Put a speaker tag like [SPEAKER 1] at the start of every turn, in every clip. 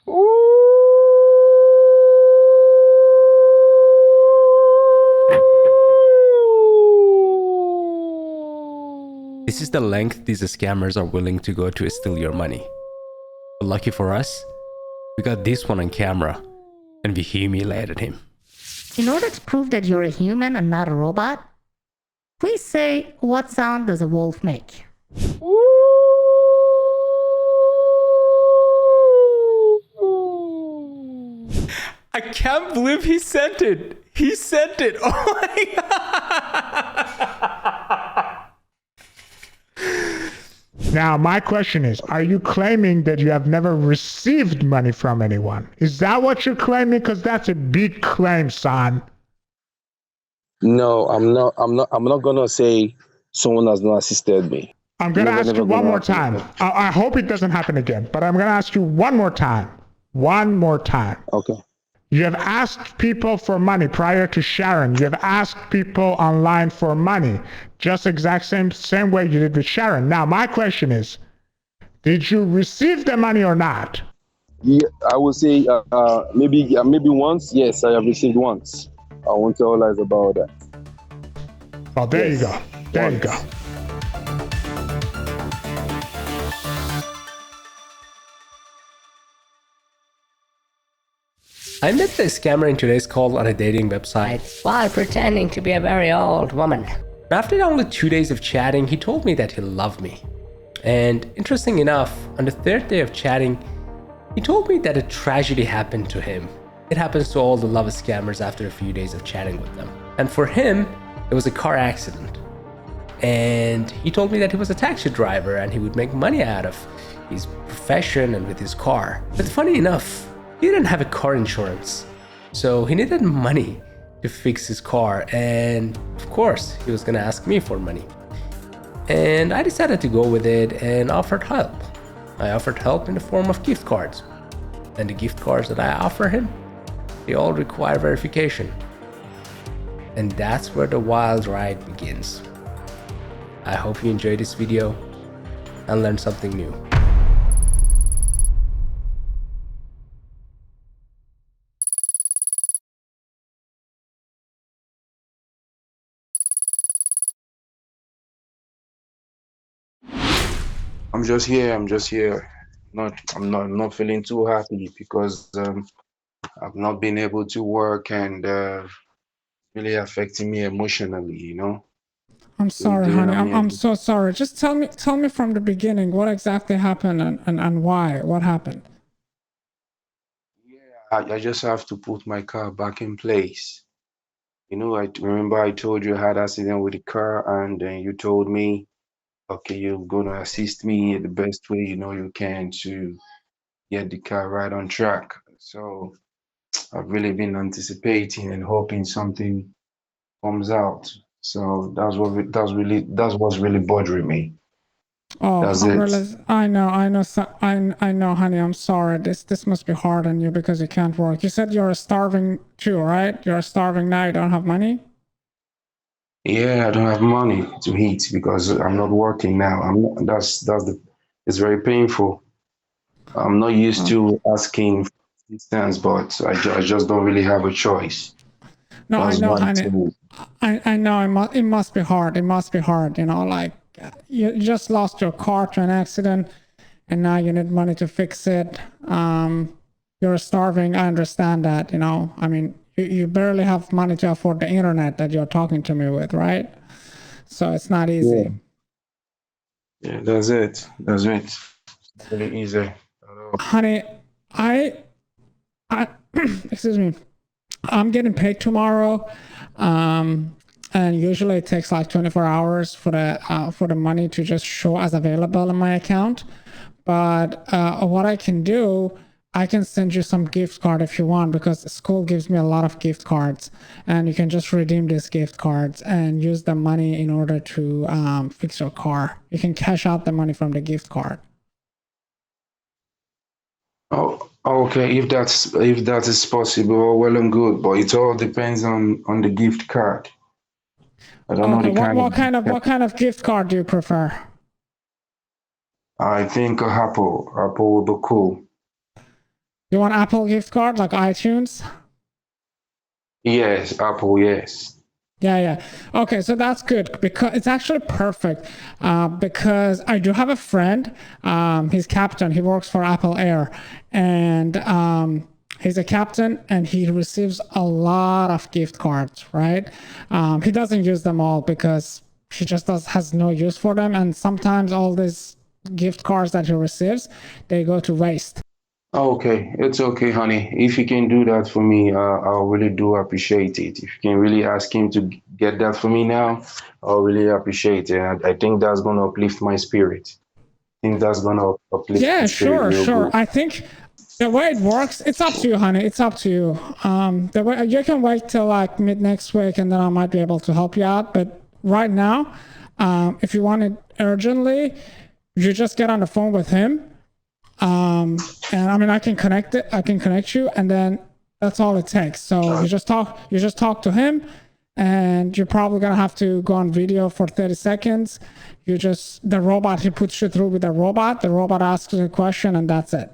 [SPEAKER 1] This is the length these scammers are willing to go to steal your money. But lucky for us, we got this one on camera and we humiliated him.
[SPEAKER 2] In order to prove that you're a human and not a robot, please say, what sound does a wolf make?
[SPEAKER 1] I can't believe he sent it. He sent it. Oh my God.
[SPEAKER 3] Now, my question is, are you claiming that you have never received money from anyone? Is that what you're claiming? Because that's a big claim, son.
[SPEAKER 4] No, I'm not gonna say someone has not assisted me.
[SPEAKER 3] I'm gonna ask you one more time. I hope it doesn't happen again, but I'm gonna ask you one more time. One more time.
[SPEAKER 4] Okay.
[SPEAKER 3] You have asked people for money prior to Sharon. You have asked people online for money, just exact same way you did with Sharon. Now, my question is, did you receive the money or not?
[SPEAKER 4] Yeah, I would say maybe once. Yes, I have received once. I won't tell lies about that.
[SPEAKER 3] Well, there you go. There you go.
[SPEAKER 1] I met the scammer in today's call on a dating website
[SPEAKER 2] While pretending to be a very old woman.
[SPEAKER 1] After only 2 days of chatting, he told me that he loved me. And interesting enough, on the third day of chatting, he told me that a tragedy happened to him. It happens to all the love scammers after a few days of chatting with them. And for him, it was a car accident. And he told me that he was a taxi driver and he would make money out of his profession and with his car. But funny enough, he didn't have a car insurance. So he needed money to fix his car, and of course he was gonna ask me for money. And I decided to go with it and offered help. I offered help in the form of gift cards. And the gift cards that I offer him, they all require verification. And that's where the wild ride begins. I hope you enjoyed this video and learned something new.
[SPEAKER 4] I'm just here. I'm not feeling too happy because I've not been able to work and really affecting me emotionally, you know.
[SPEAKER 5] I'm sorry, honey. I'm so sorry. Just tell me from the beginning what exactly happened and why. What happened?
[SPEAKER 4] Yeah, I just have to put my car back in place. You know, I remember I told you I had an accident with the car, and then you told me, okay, you're gonna assist me the best way you know you can to get the car right on track. So I've really been anticipating and hoping something comes out. So that's what's really bothering me.
[SPEAKER 5] Oh,
[SPEAKER 4] That's
[SPEAKER 5] I'm
[SPEAKER 4] it.
[SPEAKER 5] really, I know, honey. I'm sorry. This must be hard on you because you can't work. You said you're starving too, right? You're starving now. You don't have money.
[SPEAKER 4] Yeah, I don't have money to eat because I'm not working now. It's very painful. I'm not used to asking for assistance, but I just don't really have a choice.
[SPEAKER 5] No,
[SPEAKER 4] That's
[SPEAKER 5] I know,
[SPEAKER 4] why
[SPEAKER 5] honey. I know it must be hard. It must be hard, you know, like you just lost your car to an accident and now you need money to fix it. You're starving. I understand that, you know. I mean, you barely have money to afford the internet that you're talking to me with, right? So it's not easy.
[SPEAKER 4] Yeah, that's it. That's it. It's really easy.
[SPEAKER 5] Honey, I excuse me. I'm getting paid tomorrow. And usually it takes like 24 hours for the money to just show as available in my account. But what I can do, I can send you some gift card if you want, because school gives me a lot of gift cards, and you can just redeem these gift cards and use the money in order to fix your car. You can cash out the money from the gift card.
[SPEAKER 4] Oh, okay. If that is possible, well and good. But it all depends on the gift card. I don't know the
[SPEAKER 5] What kind of gift card do you prefer?
[SPEAKER 4] I think Apple would be cool.
[SPEAKER 5] You want Apple gift card like iTunes?
[SPEAKER 4] Yes, Apple, yes.
[SPEAKER 5] Yeah. Okay, so that's good because it's actually perfect. Because I do have a friend. He's captain. He works for Apple Air, and he's a captain, and he receives a lot of gift cards. Right? He doesn't use them all because he just has no use for them, and sometimes all these gift cards that he receives, they go to waste.
[SPEAKER 4] Okay, it's okay, honey. If you can do that for me, I really do appreciate it. If you can really ask him to get that for me now, I'll really appreciate it. I think that's gonna uplift my spirit. I think that's gonna uplift
[SPEAKER 5] Yeah,
[SPEAKER 4] my spirit real
[SPEAKER 5] sure.
[SPEAKER 4] good.
[SPEAKER 5] I think the way it works, it's up to you, honey. It's up to you. The way you can wait till like mid next week, and then I might be able to help you out. But right now, if you want it urgently, you just get on the phone with him. And I mean, I can connect you, and then that's all it takes. So you just talk to him, and you're probably gonna have to go on video for 30 seconds. The robot, he puts you through with the robot asks you a question, and that's it.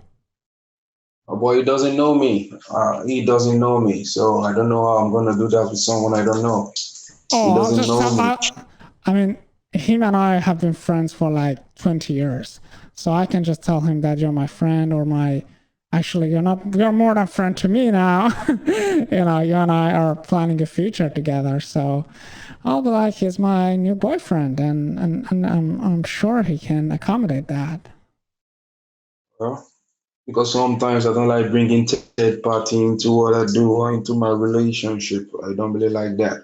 [SPEAKER 4] Boy, he doesn't know me. He doesn't know me, so I don't know how I'm gonna do that with someone I don't know. He doesn't know me.
[SPEAKER 5] I mean, him and I have been friends for like 20 years. So I can just tell him that you're my friend, or you're more than a friend to me now. You know, you and I are planning a future together. So I'll be like, he's my new boyfriend, and I'm sure he can accommodate that.
[SPEAKER 4] Well, because sometimes I don't like bringing third party into what I do or into my relationship. I don't really like that.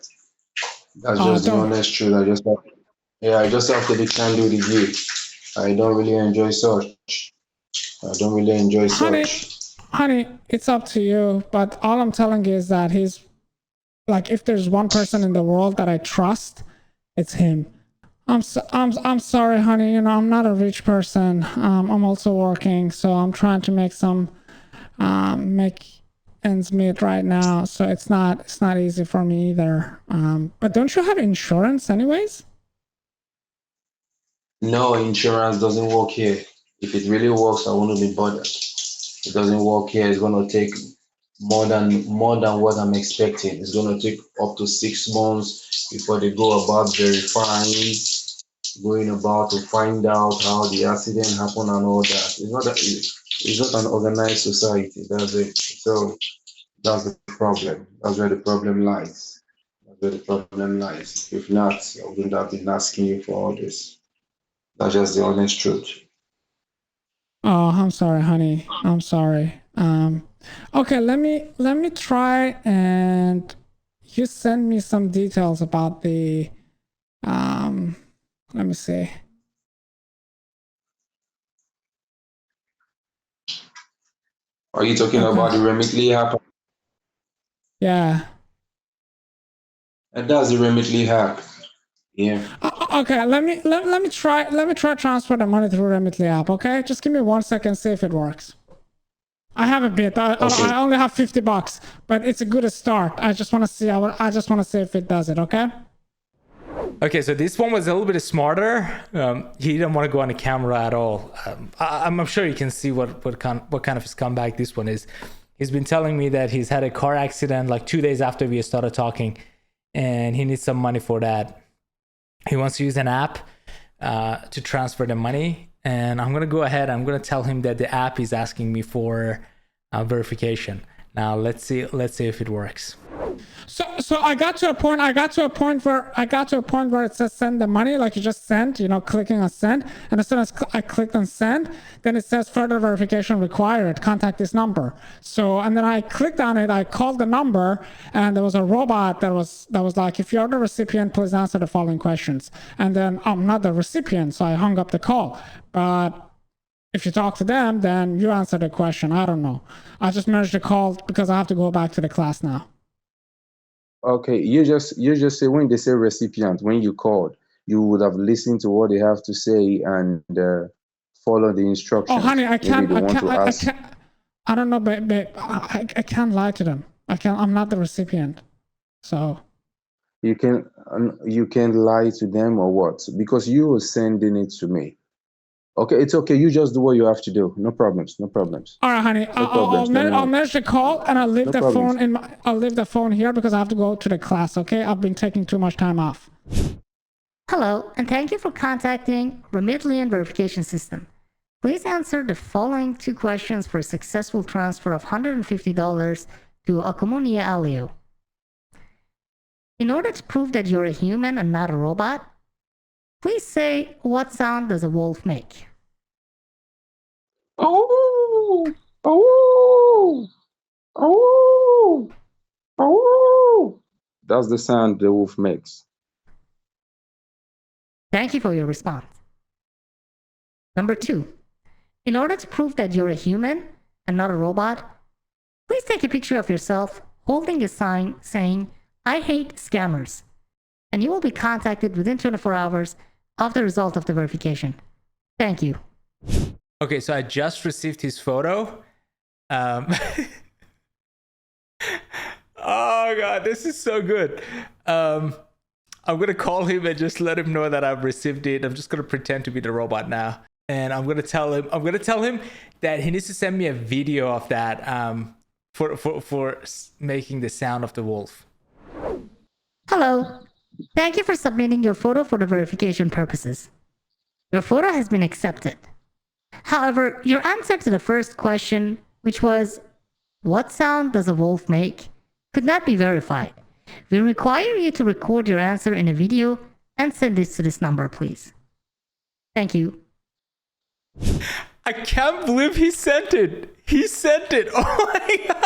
[SPEAKER 4] That's just the honest truth. I just have to be candid with you. I don't really enjoy such.
[SPEAKER 5] Honey, it's up to you. But all I'm telling you is that he's like, if there's one person in the world that I trust, it's him. I'm sorry, honey. You know, I'm not a rich person. I'm also working, so I'm trying to make ends meet right now. So it's not easy for me either. But don't you have insurance, anyways?
[SPEAKER 4] No, insurance doesn't work here. If it really works, I wouldn't be bothered. It doesn't work here. It's gonna take more than what I'm expecting. It's gonna take up to 6 months before they go about verifying, going about to find out how the accident happened and all that. It's not an organized society. That's it. So that's the problem. That's where the problem lies. If not, I wouldn't have been asking you for all this. That's just the honest truth.
[SPEAKER 5] Oh, I'm sorry, honey. I'm sorry. Okay, let me try, and you send me some details about the let me see.
[SPEAKER 4] Are you talking about the Remitly app?
[SPEAKER 5] Yeah.
[SPEAKER 4] And that's the Remitly app. Yeah.
[SPEAKER 5] Okay, let me try transfer the money through Remitly app. Okay, just give me 1 second, see if it works. I have a bit. I only have $50, but it's a good start. I just want to see. I just want to see if it does it. Okay.
[SPEAKER 1] Okay, so this one was a little bit smarter. He didn't want to go on the camera at all. I'm sure you can see what kind of a scumbag this one is. He's been telling me that he's had a car accident like 2 days after we started talking, and he needs some money for that. He wants to use an app to transfer the money, and I'm gonna go ahead. I'm gonna tell him that the app is asking me for verification. Now let's see if it works.
[SPEAKER 5] So I got to a point where it says send the money, like you just sent, you know, clicking on send, and as soon as I clicked on send, then it says further verification required, contact this number. So, and then I clicked on it, I called the number, and there was a robot that was like, if you're the recipient, please answer the following questions. And then I'm not the recipient, so I hung up the call. But if you talk to them, then you answer the question. I don't know. I just merged the call because I have to go back to the class now.
[SPEAKER 4] Okay, you just say when they say recipient, when you called, you would have listened to what they have to say and follow the instructions.
[SPEAKER 5] Oh, honey, I don't know, but I can't lie to them. I'm not the recipient, so.
[SPEAKER 4] You can lie to them or what? Because you were sending it to me. Okay, it's okay. You just do what you have to do. No problems. No problems.
[SPEAKER 5] All right, honey.
[SPEAKER 4] problems, no,
[SPEAKER 5] I'll
[SPEAKER 4] no.
[SPEAKER 5] manage the call and I'll leave
[SPEAKER 4] No
[SPEAKER 5] the
[SPEAKER 4] problems.
[SPEAKER 5] phone I'll leave the phone here because I have to go to the class. Okay, I've been taking too much time off.
[SPEAKER 2] Hello, and thank you for contacting Humiliated Verification System. Please answer the following 2 questions for a successful transfer of $150 to Akumunia Alio. In order to prove that you're a human and not a robot, please say, what sound does a wolf make?
[SPEAKER 4] Oh, oh, oh, oh. That's the sound the wolf makes.
[SPEAKER 2] Thank you for your response. Number 2. In order to prove that you're a human and not a robot, please take a picture of yourself holding a sign saying, I hate scammers, and you will be contacted within 24 hours of the result of the verification. Thank you.
[SPEAKER 1] Okay, so I just received his photo. Oh god, this is so good. I'm gonna call him and just let him know that I've received it. I'm just gonna pretend to be the robot now, and I'm gonna tell him that he needs to send me a video of that for making the sound of the wolf.
[SPEAKER 2] Hello. Thank you for submitting your photo for the verification purposes. Your photo has been accepted. However, your answer to the first question, which was, what sound does a wolf make, could not be verified. We require you to record your answer in a video and send this to this number, please. Thank you.
[SPEAKER 1] I can't believe he sent it. He sent it. Oh my god.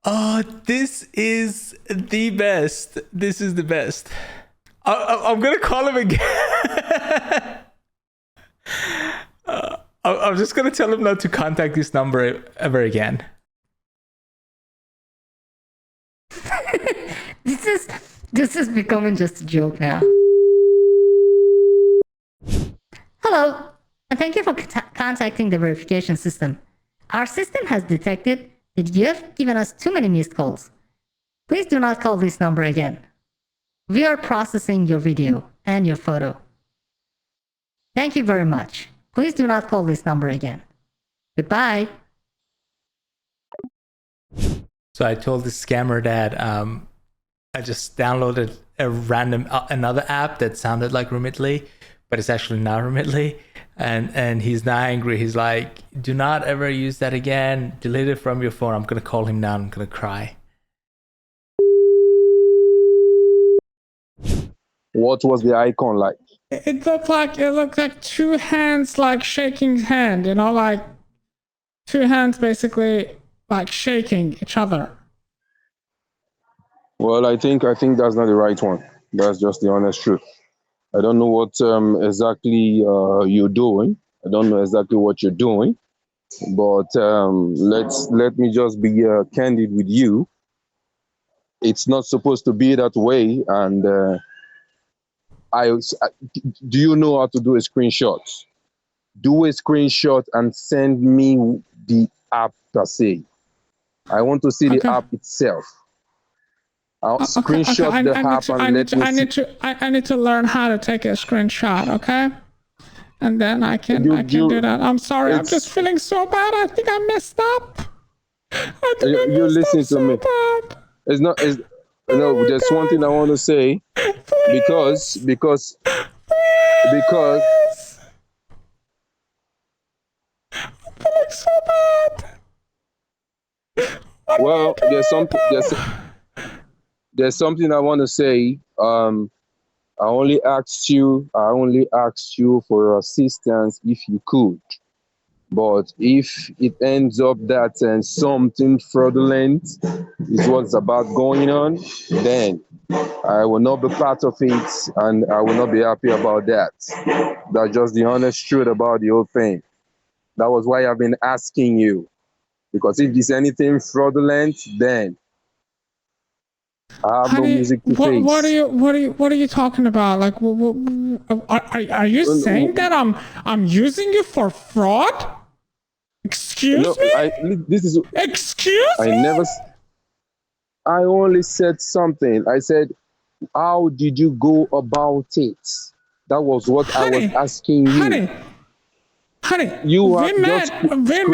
[SPEAKER 1] Oh, this is the best. This is the best. I'm gonna call him again. I'm just gonna tell him not to contact this number ever again.
[SPEAKER 2] This is becoming just a joke now. Hello, and thank you for contacting the verification system. Our system has detected that you have given us too many missed calls. Please do not call this number again. We are processing your video and your photo. Thank you very much. Please do not call this number again. Goodbye.
[SPEAKER 1] So I told the scammer that I just downloaded a random another app that sounded like Remitly, but it's actually not Remitly. And he's now angry. He's like, do not ever use that again. Delete it from your phone. I'm gonna call him now. I'm gonna cry.
[SPEAKER 4] What was the icon like?
[SPEAKER 5] It looked like 2 hands like shaking hand, you know, like 2 hands basically like shaking each other.
[SPEAKER 4] Well, I think that's not the right one. That's just the honest truth. I don't know what exactly you're doing. I don't know exactly what you're doing, but let me just be candid with you. It's not supposed to be that way. And do you know how to do a screenshot? Do a screenshot and send me the app per se. I want to see the app itself. I'll screenshot the app and let me see.
[SPEAKER 5] I need to learn how to take a screenshot, okay? And then I can do that. I'm sorry, I'm just feeling so bad. I think I messed up.
[SPEAKER 4] You listen to me.
[SPEAKER 5] Bad.
[SPEAKER 4] There's one thing I want to say, because
[SPEAKER 5] I'm feeling so bad.
[SPEAKER 4] Well, there's something I want to say. I only asked you for your assistance if you could. But if it ends up that something fraudulent is what's about going on, then I will not be part of it, and I will not be happy about that. That's just the honest truth about the whole thing. That was why I've been asking you. Because if there's anything fraudulent, then I have no
[SPEAKER 5] Honey,
[SPEAKER 4] music to
[SPEAKER 5] what
[SPEAKER 4] face.
[SPEAKER 5] are you talking about? Like, are you saying that I'm using you for fraud? Excuse me?
[SPEAKER 4] This is,
[SPEAKER 5] Excuse
[SPEAKER 4] I
[SPEAKER 5] me?
[SPEAKER 4] never, I only said something. I said, how did you go about it? That was what I was asking you.
[SPEAKER 5] Honey,
[SPEAKER 4] You are just
[SPEAKER 5] we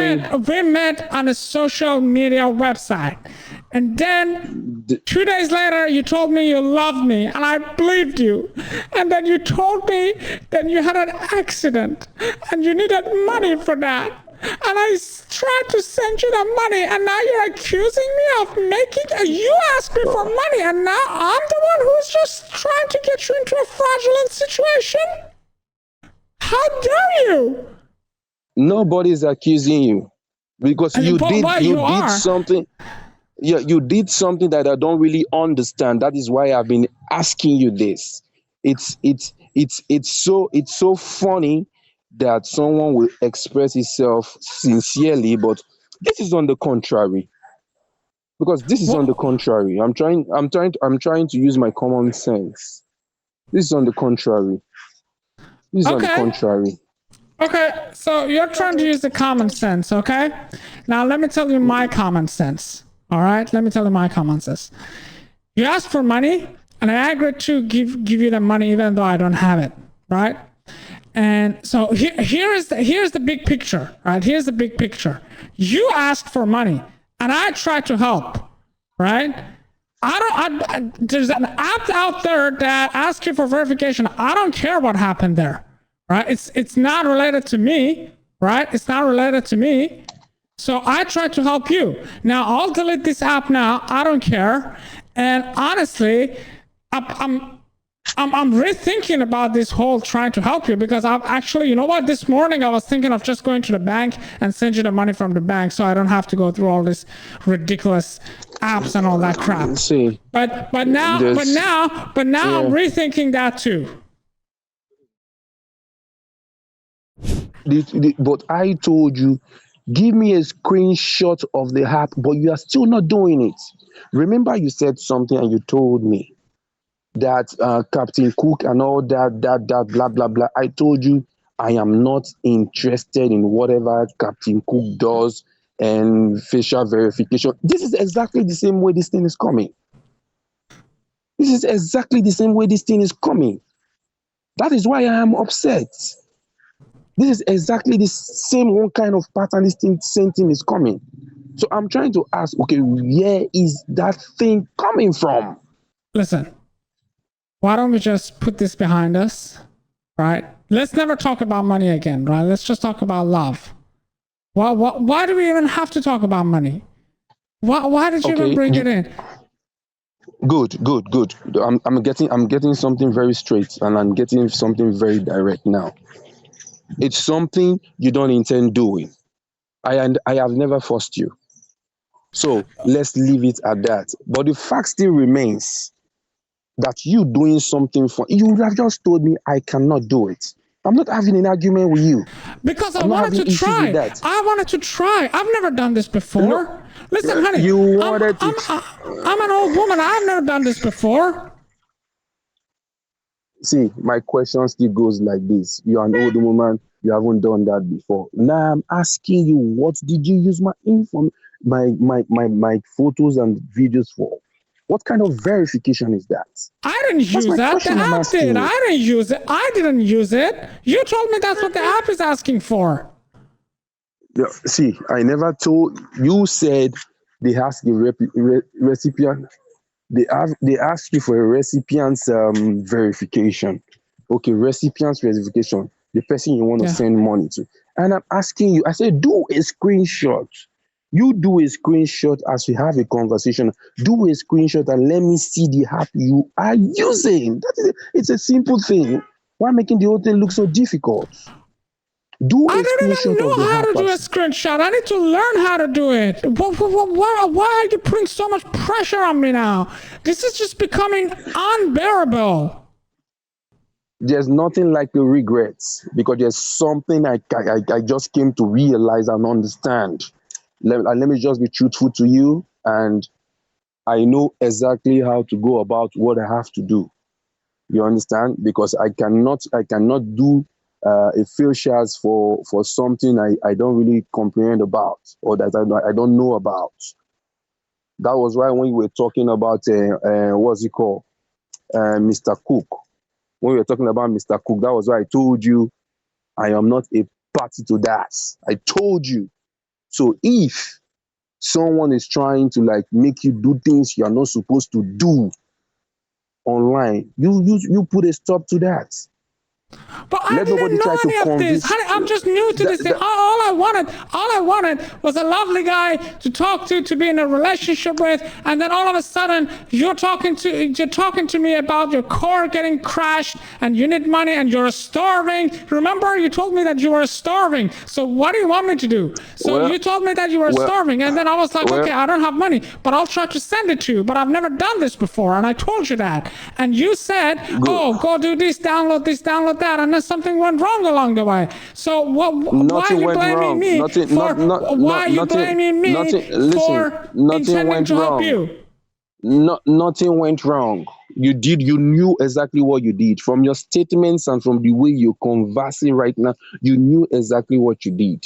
[SPEAKER 5] met on a social media website, and then 2 days later you told me you loved me, and I believed you, and then you told me that you had an accident and you needed money for that, and I tried to send you the money, and now you're accusing me of making. You asked me for money, and now I'm the one who's just trying to get you into a fraudulent situation. How dare you?
[SPEAKER 4] Nobody's accusing you, because you did something. Yeah, you did something that I don't really understand. That is why I've been asking you this. It's so funny that someone will express himself sincerely, but this is on the contrary. Because this is on the contrary. I'm trying to use my common sense. This is on the contrary. This is on the contrary.
[SPEAKER 5] Okay, so you're trying to use the common sense, okay? Now let me tell you my common sense. All right, let me tell you my common sense. You asked for money, and I agreed to give you the money even though I don't have it, right? And so here's the big picture, right? Here's the big picture. You asked for money, and I tried to help, right? There's an app out there that asks you for verification. I don't care what happened there, right? It's not related to me, right? It's not related to me. So I tried to help you. Now I'll delete this app now. I don't care. And honestly, I'm rethinking about this whole trying to help you, because I've actually, you know what? This morning I was thinking of just going to the bank and send you the money from the bank, so I don't have to go through all this ridiculous apps and all that crap.
[SPEAKER 4] See,
[SPEAKER 5] but now I'm rethinking that too.
[SPEAKER 4] But I told you, give me a screenshot of the app, but you are still not doing it. Remember, you said something and you told me that Captain Cook and all that blah blah blah. I told you I am not interested in whatever Captain Cook does and facial verification. This is exactly the same way this thing is coming. This is exactly the same way this thing is coming. That is why I am upset. This is exactly the same one kind of pattern this thing, same thing is coming. So I'm trying to ask, okay, where is that thing coming from?
[SPEAKER 5] Listen, why don't we just put this behind us, right? Let's never talk about money again, right? Let's just talk about love. Why do we even have to talk about money? Why did you even bring it in?
[SPEAKER 4] Good. I'm getting something very straight, and I'm getting something very direct now. It's something you don't intend doing. I have never forced you. So let's leave it at that. But the fact still remains that you doing something for you would have just told me I cannot do it. I'm not having an argument with you.
[SPEAKER 5] Because I wanted to try. I wanted to try. I've never done this before. No, listen, honey. I'm an old woman. I've never done this before.
[SPEAKER 4] See, my question still goes like this. You're an old woman. You haven't done that before. Now I'm asking you, what did you use my info, my photos and videos for? What kind of verification is that?
[SPEAKER 5] I didn't use that. The app did. I didn't use it. I didn't use it. You told me that's what the app is asking for.
[SPEAKER 4] Yeah, see, I never told you. Said they ask the recipient. They ask you for a recipient's verification. Okay, recipient's verification. The person you want to send money to. And I'm asking you, I said, do a screenshot. You do a screenshot as we have a conversation. Do a screenshot and let me see the app you are using. It's a simple thing. Why making the whole thing look so difficult?
[SPEAKER 5] I don't even know how to do a screenshot. I need to learn how to do it. Why are you putting so much pressure on me now? This is just becoming unbearable.
[SPEAKER 4] There's nothing like the regrets, because there's something I just came to realize and understand. let me just be truthful to you, and I know exactly how to go about what I have to do. You understand? Because I cannot do a field shares for something I don't really comprehend about, or that I don't know about. That was why when we were talking about what's it called, Mr. Cook. When we were talking about Mr. Cook, that was why I told you I am not a party to that. I told you. So if someone is trying to like make you do things you are not supposed to do online, you put a stop to that.
[SPEAKER 5] But I didn't know any of this. Honey, I'm just new to this thing. All I wanted was a lovely guy to talk to be in a relationship with, and then all of a sudden you're talking to me about your car getting crashed and you need money and you're starving. Remember, you told me that you were starving. So what do you want me to do? So you told me that you were starving, and then I was like, okay, I don't have money, but I'll try to send it to you. But I've never done this before, and I told you that, and you said, go do this, download that, and then something went wrong along the way. So why are you blaming me for intending to help you?
[SPEAKER 4] Nothing went wrong. You knew exactly what you did. From your statements and from the way you're conversing right now, you knew exactly what you did.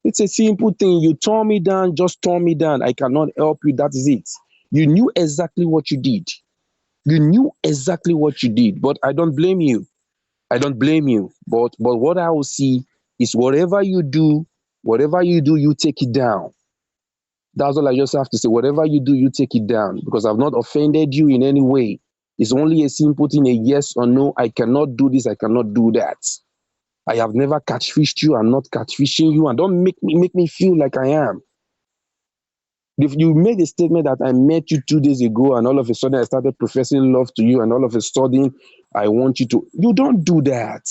[SPEAKER 4] It's a simple thing. You tore me down, just tore me down. I cannot help you. That is it. You knew exactly what you did. You knew exactly what you did, but I don't blame you. But what I will see is whatever you do, you take it down. That's all I just have to say. Whatever you do, you take it down, because I've not offended you in any way. It's only a simple thing, a yes or no. I cannot do this, I cannot do that. I have never catfished you. I'm not catfishing you, and don't make me feel like I am. If you made a statement that I met you 2 days ago and all of a sudden I started professing love to you and all of a sudden I want you to, you don't do that.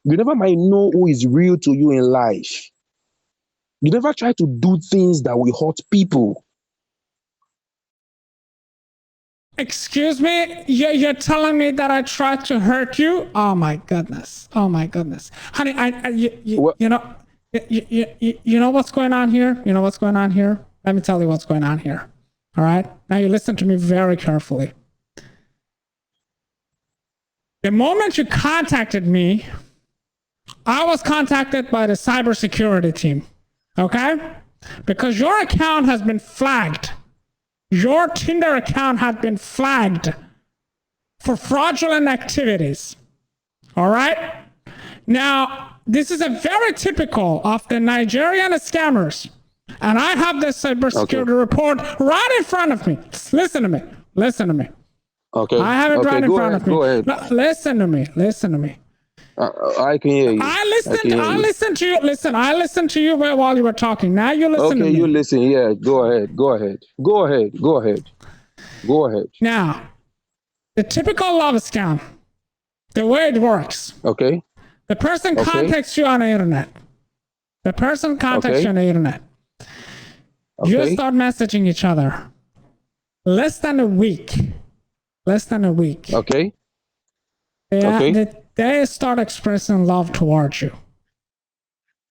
[SPEAKER 4] You never might know who is real to you in life. You never try to do things that will hurt people.
[SPEAKER 5] Excuse me? You're telling me that I tried to hurt you? Oh my goodness. Honey, you know what's going on here? Let me tell you what's going on here. All right? Now you listen to me very carefully. The moment you contacted me, I was contacted by the cybersecurity team. Okay? Because your account has been flagged. Your Tinder account had been flagged for fraudulent activities. All right? Now, this is a very typical of the Nigerian scammers. And I have this cybersecurity report right in front of me. Listen to me. Okay. I have it right in front of me. Go ahead. No, listen to me.
[SPEAKER 4] I can hear you.
[SPEAKER 5] I listened to you. Listen, I listened to you while you were talking. Now you listen to me.
[SPEAKER 4] Okay, you listen. Yeah, go ahead.
[SPEAKER 5] Now, the typical love scam, the way it works.
[SPEAKER 4] Okay.
[SPEAKER 5] The person contacts you on the internet. You start messaging each other. Less than a week.
[SPEAKER 4] Okay.
[SPEAKER 5] They start expressing love towards you.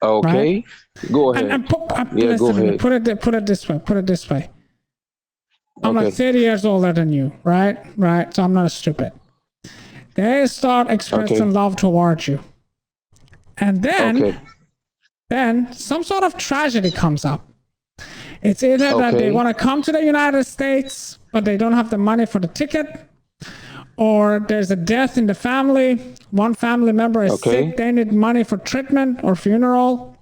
[SPEAKER 4] Okay.
[SPEAKER 5] Right?
[SPEAKER 4] Go ahead.
[SPEAKER 5] Go ahead. Put it this way. I'm like 30 years older than you, right? So I'm not stupid. They start expressing love towards you. And then some sort of tragedy comes up. It's either that they want to come to the United States, but they don't have the money for the ticket, or there's a death in the family. One family member is sick. They need money for treatment or funeral.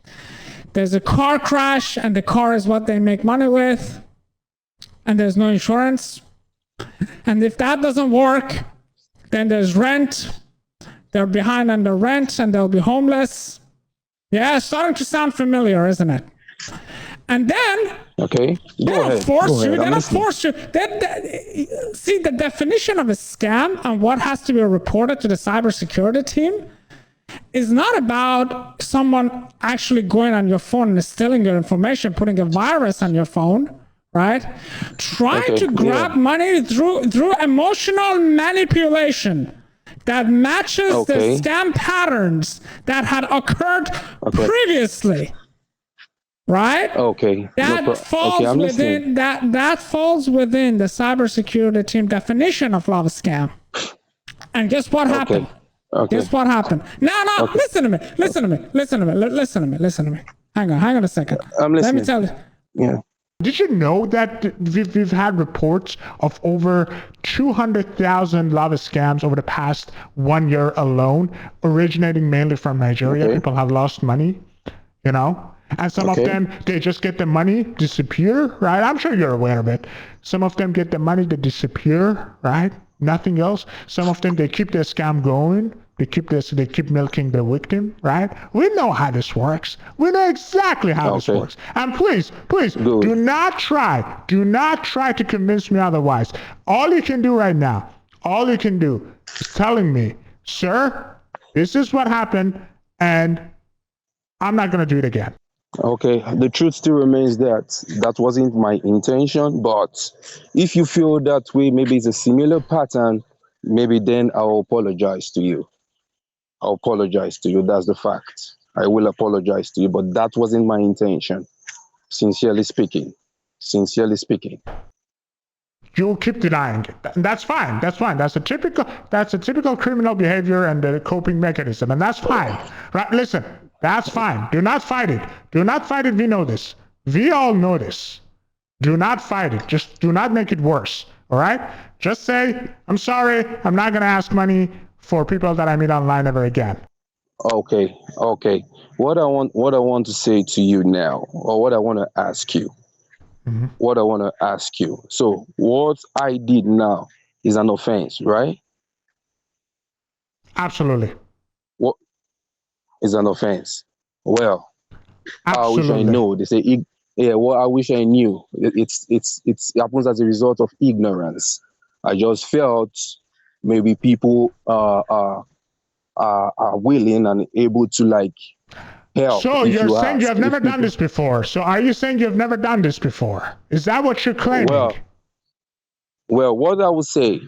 [SPEAKER 5] There's a car crash, and the car is what they make money with, and there's no insurance. And if that doesn't work, then there's rent. They're behind on the rent, and they'll be homeless. Yeah, it's starting to sound familiar, isn't it? And then they don't force you. See, the definition of a scam and what has to be reported to the cybersecurity team is not about someone actually going on your phone and stealing your information, putting a virus on your phone, right? Trying to grab money through emotional manipulation that matches the scam patterns that had occurred previously. right?
[SPEAKER 4] Okay.
[SPEAKER 5] That falls
[SPEAKER 4] okay, I'm
[SPEAKER 5] within
[SPEAKER 4] listening.
[SPEAKER 5] that falls within the cybersecurity team definition of love scam. And guess what happened?
[SPEAKER 4] Okay. Okay.
[SPEAKER 5] Guess what happened? No,
[SPEAKER 4] Okay.
[SPEAKER 5] listen to me. Listen to me. Listen to me. Listen to me. Listen to me. Hang on a second.
[SPEAKER 4] I'm
[SPEAKER 5] Let me
[SPEAKER 4] listening.
[SPEAKER 5] tell you.
[SPEAKER 4] Yeah.
[SPEAKER 3] Did you know that we've had reports of over 200,000 lava scams over the past 1 year alone, originating mainly from Nigeria?
[SPEAKER 4] Okay.
[SPEAKER 3] People have lost money, you know? And some of
[SPEAKER 4] Okay.
[SPEAKER 3] them, they just get the money, disappear, right? I'm sure you're aware of it. Some of them get the money, they disappear, right? Nothing else. Some of them, they keep their scam going. They keep milking the victim, right? We know how this works. We know exactly how this
[SPEAKER 4] Okay.
[SPEAKER 3] works. And please,
[SPEAKER 4] Good.
[SPEAKER 3] do not try to convince me otherwise. All you can do right now, all you can do is telling me, sir, this is what happened, and I'm not going to do it again.
[SPEAKER 4] Okay, the truth still remains that that wasn't my intention, but if you feel that way, maybe it's a similar pattern, maybe then I'll apologize to you. I'll apologize to you. That's the fact. I will apologize to you, but that wasn't my intention. Sincerely speaking. Sincerely speaking.
[SPEAKER 3] You'll keep denying it. And that's fine. That's fine. That's a typical criminal behavior and a coping mechanism, and that's fine. Right? Listen, that's fine. Do not fight it. Do not fight it. We know this. We all know this. Do not fight it. Just do not make it worse. All right? Just say, I'm sorry. I'm not going to ask money for people that I meet online ever again.
[SPEAKER 4] Okay, okay. What I want to say to you now, or what I want to ask you. What I want to ask you. So what I did now is an offense, right?
[SPEAKER 3] Absolutely.
[SPEAKER 4] What is an offense? Well, I wish I
[SPEAKER 3] Absolutely.
[SPEAKER 4] knew. They say, yeah. Well, I wish I knew. It happens as a result of ignorance. I just felt maybe people are willing and able to like help.
[SPEAKER 3] So
[SPEAKER 4] if
[SPEAKER 3] you're
[SPEAKER 4] you
[SPEAKER 3] saying you
[SPEAKER 4] ask.
[SPEAKER 3] have never
[SPEAKER 4] If
[SPEAKER 3] done
[SPEAKER 4] people-
[SPEAKER 3] this before. So are you saying you've never done this before? Is that what you're claiming?
[SPEAKER 4] Well, what I would say,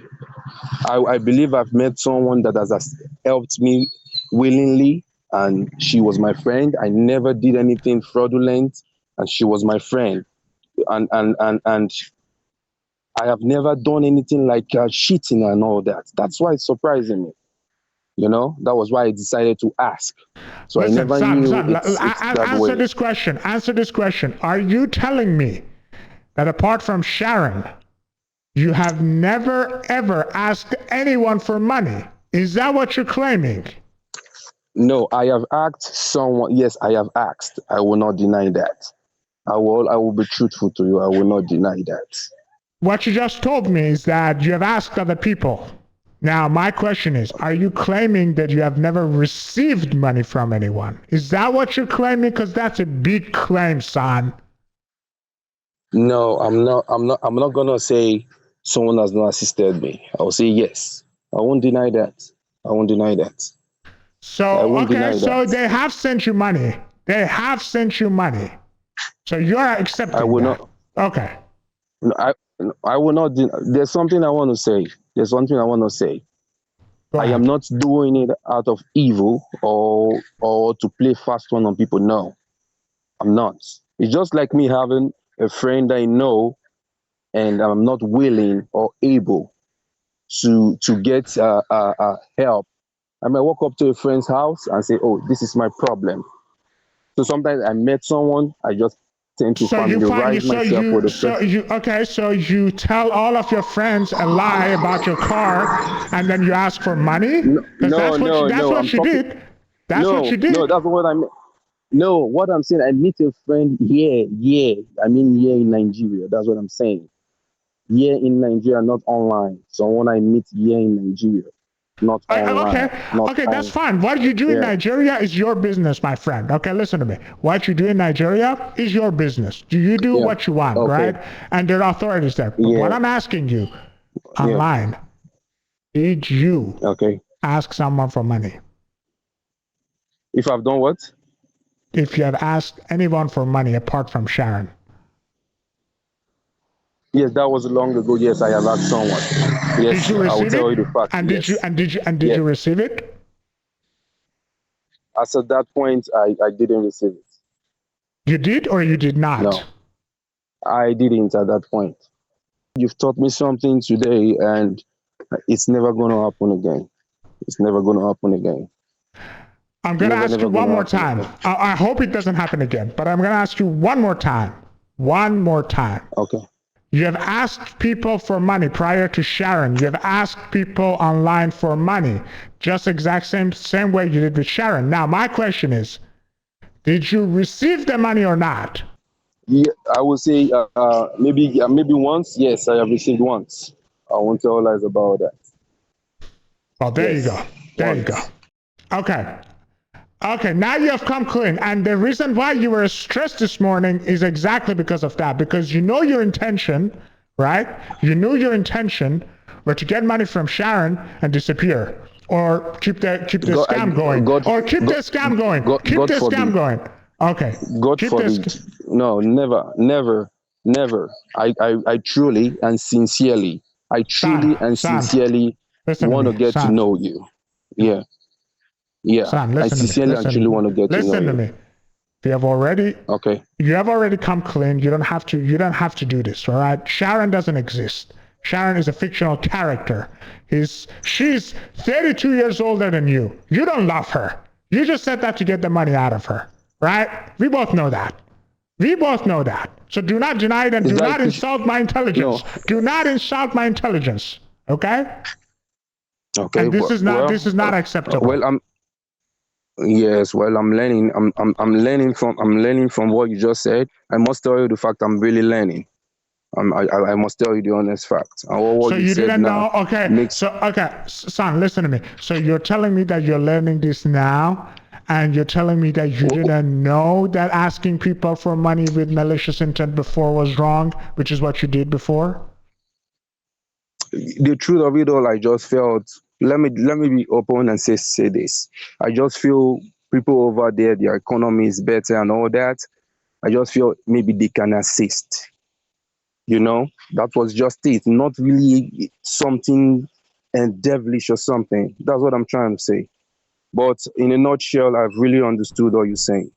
[SPEAKER 4] I believe I've met someone that has helped me willingly, and she was my friend. I never did anything fraudulent, and she was my friend. And I have never done anything like cheating and all that. That's why it's surprising me. You know, that was why I decided to ask. So
[SPEAKER 3] Listen,
[SPEAKER 4] I never
[SPEAKER 3] son,
[SPEAKER 4] knew
[SPEAKER 3] son,
[SPEAKER 4] it's that
[SPEAKER 3] answer
[SPEAKER 4] way.
[SPEAKER 3] this question. Answer this question. Are you telling me that apart from Sharon, you have never ever asked anyone for money? Is that what you're claiming?
[SPEAKER 4] No, I have asked someone. Yes, I have asked. I will not deny that. I will be truthful to you. I will not deny that.
[SPEAKER 3] What you just told me is that you have asked other people. Now, my question is, are you claiming that you have never received money from anyone? Is that what you're claiming? Because that's a big claim, son.
[SPEAKER 4] No, I'm not gonna say someone has not assisted me. I will say yes. I won't deny that. I won't deny that. I
[SPEAKER 3] So,
[SPEAKER 4] won't
[SPEAKER 3] okay,
[SPEAKER 4] deny
[SPEAKER 3] so
[SPEAKER 4] that.
[SPEAKER 3] they have sent you money. They have sent you money. So you're accepting
[SPEAKER 4] I will
[SPEAKER 3] that.
[SPEAKER 4] not.
[SPEAKER 3] Okay.
[SPEAKER 4] No, I will not. There's something I want to say. There's something I want to say.
[SPEAKER 3] Go
[SPEAKER 4] I
[SPEAKER 3] ahead.
[SPEAKER 4] am not doing it out of evil or to play fast one on people. No, I'm not. It's just like me having a friend I know, and I'm not willing or able to get help. I might walk up to a friend's house and say, "Oh, this is my problem." So sometimes I met someone, I just tend to
[SPEAKER 3] So you find you
[SPEAKER 4] familiarize myself with the person.
[SPEAKER 3] okay, so you tell all of your friends a lie about your car and then you ask for money? Because that's what
[SPEAKER 4] I'm
[SPEAKER 3] you
[SPEAKER 4] talking.
[SPEAKER 3] did. That's what you
[SPEAKER 4] No,
[SPEAKER 3] did.
[SPEAKER 4] that's what I mean. No, what I'm saying, I meet a friend here. I mean here in Nigeria. That's what I'm saying. Here in Nigeria, not online. Someone I meet here in Nigeria, not online. Not
[SPEAKER 3] Okay, that's
[SPEAKER 4] on.
[SPEAKER 3] fine. What you do in
[SPEAKER 4] Yeah.
[SPEAKER 3] Nigeria is your business, my friend. Okay, listen to me. What you do in Nigeria is your business. Do you do
[SPEAKER 4] Yeah.
[SPEAKER 3] what you want,
[SPEAKER 4] Okay.
[SPEAKER 3] right? And there are authorities there. But
[SPEAKER 4] Yeah.
[SPEAKER 3] what I'm asking you online, did you
[SPEAKER 4] Okay.
[SPEAKER 3] ask someone for money?
[SPEAKER 4] If I've done what?
[SPEAKER 3] If you have asked anyone for money apart from Sharon.
[SPEAKER 4] Yes, that was long ago. Yes, I have asked someone. Yes,
[SPEAKER 3] Did you
[SPEAKER 4] I will
[SPEAKER 3] receive
[SPEAKER 4] tell you
[SPEAKER 3] it?
[SPEAKER 4] the fact.
[SPEAKER 3] And
[SPEAKER 4] Yes.
[SPEAKER 3] did
[SPEAKER 4] Yes.
[SPEAKER 3] you receive it?
[SPEAKER 4] As at that point, I didn't receive it.
[SPEAKER 3] You did or you did not?
[SPEAKER 4] No, I didn't at that point. You've taught me something today, and it's never going to happen again. It's never going to happen again.
[SPEAKER 3] I'm going to ask you one more time.
[SPEAKER 4] Again.
[SPEAKER 3] I hope it doesn't happen again, but I'm going to ask you one more time. One more time.
[SPEAKER 4] Okay.
[SPEAKER 3] You have asked people for money prior to Sharon. You have asked people online for money. Just exact same way you did with Sharon. Now, my question is, did you receive the money or not?
[SPEAKER 4] Yeah, I would say maybe once. Yes, I have received once. I won't tell lies about that.
[SPEAKER 3] Oh, there
[SPEAKER 4] Yes,
[SPEAKER 3] you go. There
[SPEAKER 4] once.
[SPEAKER 3] you go. Okay. Okay, now you have come clean. And the reason why you were stressed this morning is exactly because of that. Because you know your intention, right? You knew your intention were to get money from Sharon and disappear. Or keep the scam going. The scam going. Keep the scam going. Okay.
[SPEAKER 4] God forbid. No, never. I truly and sincerely, sincerely want to get to know you. Yeah. Yeah.
[SPEAKER 3] Son,
[SPEAKER 4] I sincerely and truly want to get to know you.
[SPEAKER 3] Listen to me. You have already come clean. You don't have to do this, all right? Sharon doesn't exist. Sharon is a fictional character. She's 32 years older than you. You don't love her. You just said that to get the money out of her, right? We both know that. So do not deny it and do not insult my intelligence. No. Do not insult my intelligence, okay?
[SPEAKER 4] Okay.
[SPEAKER 3] And this is not acceptable.
[SPEAKER 4] Well, I'm learning. I'm learning from what you just said. I must tell you the fact I'm really learning. I must tell you the honest fact.
[SPEAKER 3] So you didn't know? Okay. Son, listen to me. So you're telling me that you're learning this now, and you're telling me that you didn't know that asking people for money with malicious intent before was wrong, which is what you did before?
[SPEAKER 4] The truth of it all, I just felt. Let me be open and say this. I just feel people over there, their economy is better and all that. I just feel maybe they can assist. You know, that was just it. Not really something devilish or something. That's what I'm trying to say. But in a nutshell, I've really understood what you're saying.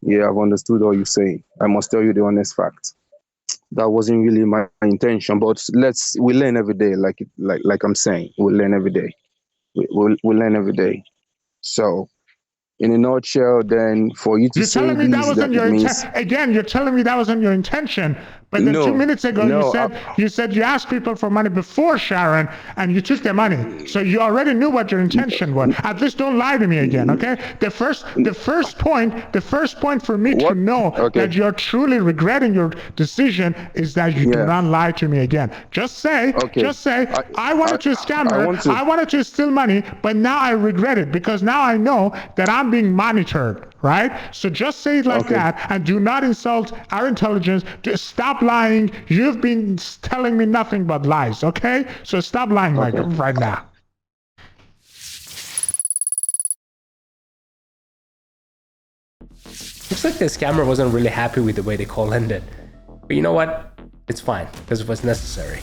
[SPEAKER 4] Yeah, I've understood what you're saying. I must tell you the honest fact. That wasn't really my intention, but we learn every day. Like I'm saying, we learn every day. We learn every day. So, in a nutshell, then for you to
[SPEAKER 3] you're telling me that wasn't your intention. Again, you're telling me that wasn't your intention. But then 2 minutes ago, you said you asked people for money before Sharon, and you took their money. So you already knew what your intention was. At least don't lie to me again, okay? The first point for me to know that you're truly regretting your decision is that you do not lie to me again. Just say, I wanted to scam her. I wanted to steal money, but now I regret it because now I know that I'm being monitored. Right? So just say it like that and do not insult our intelligence. Just stop lying. You've been telling me nothing but lies, okay? So stop lying right now.
[SPEAKER 1] Looks like the scammer wasn't really happy with the way the call ended. But you know what? It's fine, because it was necessary.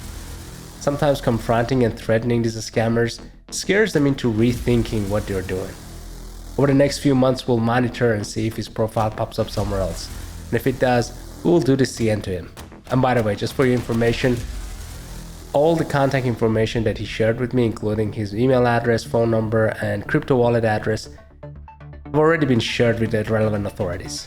[SPEAKER 1] Sometimes confronting and threatening these scammers scares them into rethinking what they're doing. Over the next few months, we'll monitor and see if his profile pops up somewhere else. And if it does, we'll do the CN to him. And by the way, just for your information, all the contact information that he shared with me, including his email address, phone number, and crypto wallet address, have already been shared with the relevant authorities.